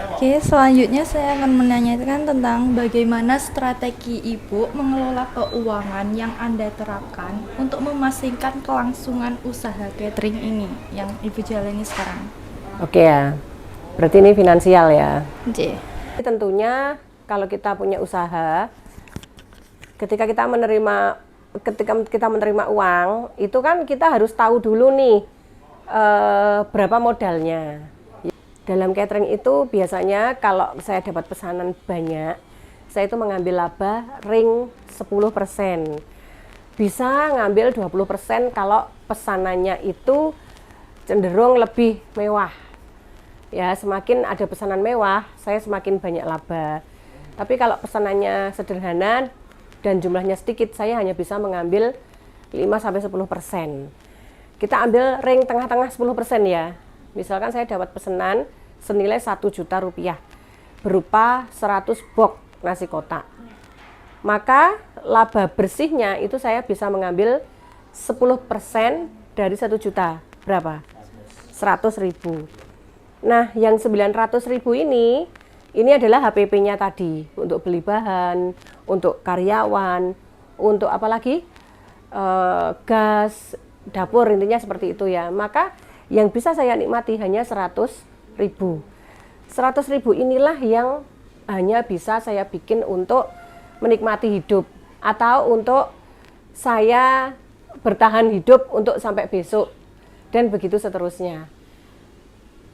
Oke, selanjutnya saya akan menanyakan tentang bagaimana strategi Ibu mengelola keuangan yang Anda terapkan untuk memastikan kelangsungan usaha catering ini yang Ibu jalani sekarang. Oke ya, berarti ini finansial ya. Oke. Tentunya kalau kita punya usaha, ketika kita menerima uang, itu kan kita harus tahu dulu nih berapa modalnya. Dalam catering itu biasanya kalau saya dapat pesanan banyak, saya itu mengambil laba ring 10%. Bisa ngambil 20% kalau pesanannya itu cenderung lebih mewah. Ya, semakin ada pesanan mewah, saya semakin banyak laba. Tapi kalau pesanannya sederhana dan jumlahnya sedikit, saya hanya bisa mengambil 5-10%. Kita ambil ring tengah-tengah 10% ya. Misalkan saya dapat pesanan senilai 1 juta rupiah berupa 100 box nasi kotak. Maka laba bersihnya itu saya bisa mengambil 10% dari 1 juta. Berapa? 100.000. Nah, yang 900.000 ini adalah HPP-nya tadi untuk beli bahan, untuk karyawan, untuk apa lagi? Gas, dapur, intinya seperti itu ya. Maka yang bisa saya nikmati hanya 100.000. 100.000 inilah yang hanya bisa saya bikin untuk menikmati hidup atau untuk saya bertahan hidup untuk sampai besok dan begitu seterusnya.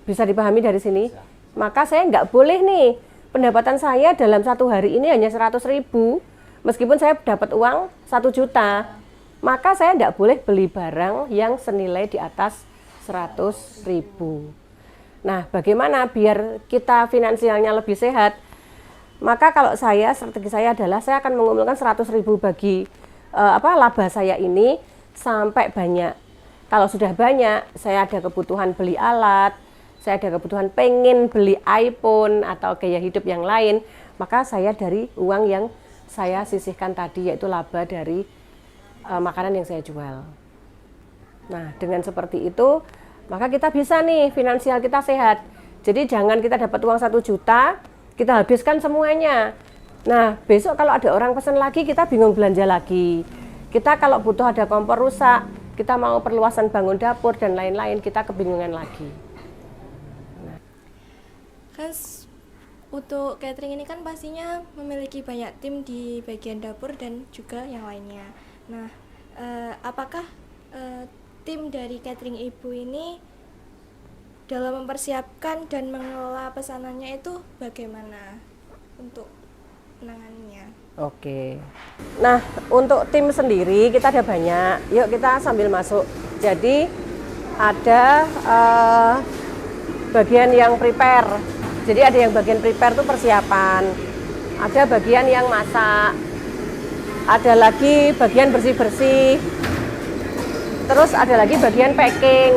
Bisa dipahami dari sini? Maka saya nggak boleh nih, pendapatan saya dalam satu hari ini hanya 100.000, meskipun saya dapat uang 1 juta, maka saya nggak boleh beli barang yang senilai di atas 100.000. Nah, bagaimana biar kita finansialnya lebih sehat? Maka kalau strategi saya adalah saya akan mengumpulkan 100.000 bagi laba saya ini sampai banyak. Kalau sudah banyak, saya ada kebutuhan beli alat, saya ada kebutuhan pengen beli iPhone atau gaya hidup yang lain, maka saya dari uang yang saya sisihkan tadi, yaitu laba dari makanan yang saya jual. Nah, dengan seperti itu, maka kita bisa nih, finansial kita sehat. Jadi jangan kita dapat uang 1 juta, kita habiskan semuanya. Nah, besok kalau ada orang pesan lagi, kita bingung belanja lagi. Kita kalau butuh ada kompor rusak, kita mau perluasan bangun dapur dan lain-lain, kita kebingungan lagi. Kan untuk catering ini kan pastinya memiliki banyak tim di bagian dapur dan juga yang lainnya. Nah, apakah tim dari catering Ibu ini dalam mempersiapkan dan mengelola pesanannya itu bagaimana untuk menanganinya? Oke. Nah, untuk tim sendiri kita ada banyak. Yuk kita sambil masuk. Jadi ada bagian yang prepare. Jadi ada yang bagian prepare itu persiapan. Ada bagian yang masak. Ada lagi bagian bersih-bersih. Terus ada lagi bagian packing.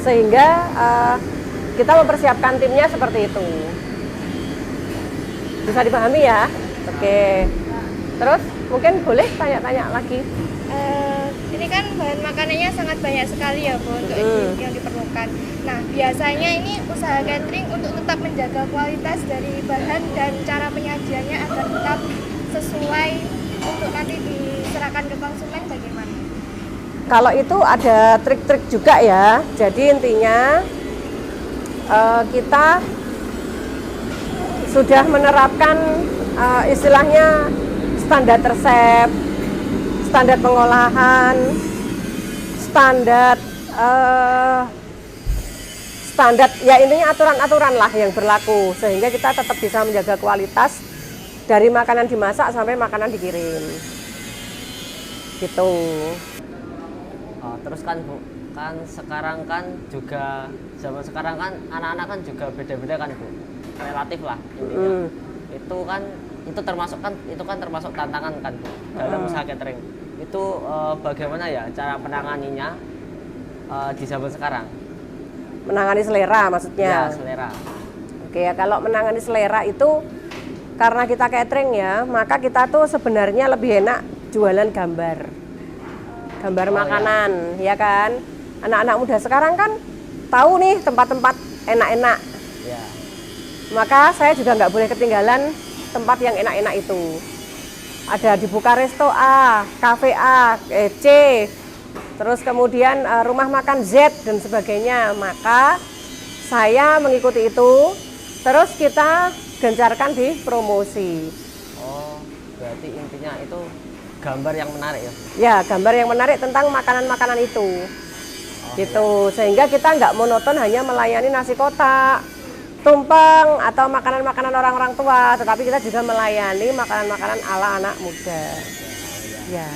Sehingga kita mempersiapkan timnya seperti itu. Bisa dipahami ya? Oke. Terus mungkin boleh tanya-tanya lagi. Ini kan bahan makanannya sangat banyak sekali ya Bu untuk yang diperlukan. Nah, biasanya ini usaha catering untuk tetap menjaga kualitas dari bahan dan cara penyajiannya agar tetap sesuai untuk nanti diserahkan ke konsumen bagaimana? Kalau itu ada trik-trik juga ya. Jadi intinya kita sudah menerapkan istilahnya standar resep, standar pengolahan, standar ya intinya aturan-aturan lah yang berlaku sehingga kita tetap bisa menjaga kualitas dari makanan dimasak sampai makanan dikirim. Gitu. Terus kan Bu, kan sekarang kan juga zaman sekarang kan anak-anak kan juga beda-beda kan Bu, relatif lah intinya. Itu kan termasuk tantangan kan Bu dalam usaha catering. Itu bagaimana ya cara menanganinya di zaman sekarang? Menangani selera maksudnya? Ya, selera. Oke ya, kalau menangani selera itu karena kita catering ya, maka kita tuh sebenarnya lebih enak jualan gambar makanan ya kan. Anak-anak muda sekarang kan tahu nih tempat-tempat enak-enak Ya. Maka saya juga nggak boleh ketinggalan tempat yang enak-enak itu. Ada dibuka resto A, kafe A, C, terus kemudian rumah makan Z dan sebagainya. Maka saya mengikuti itu, terus kita gencarkan di promosi. Oh, berarti intinya itu gambar yang menarik ya? Ya, gambar yang menarik tentang makanan-makanan itu. Gitu, sehingga kita nggak monoton hanya melayani nasi kotak, tumpeng, atau makanan-makanan orang-orang tua, tetapi kita juga melayani makanan-makanan ala anak muda. Ya.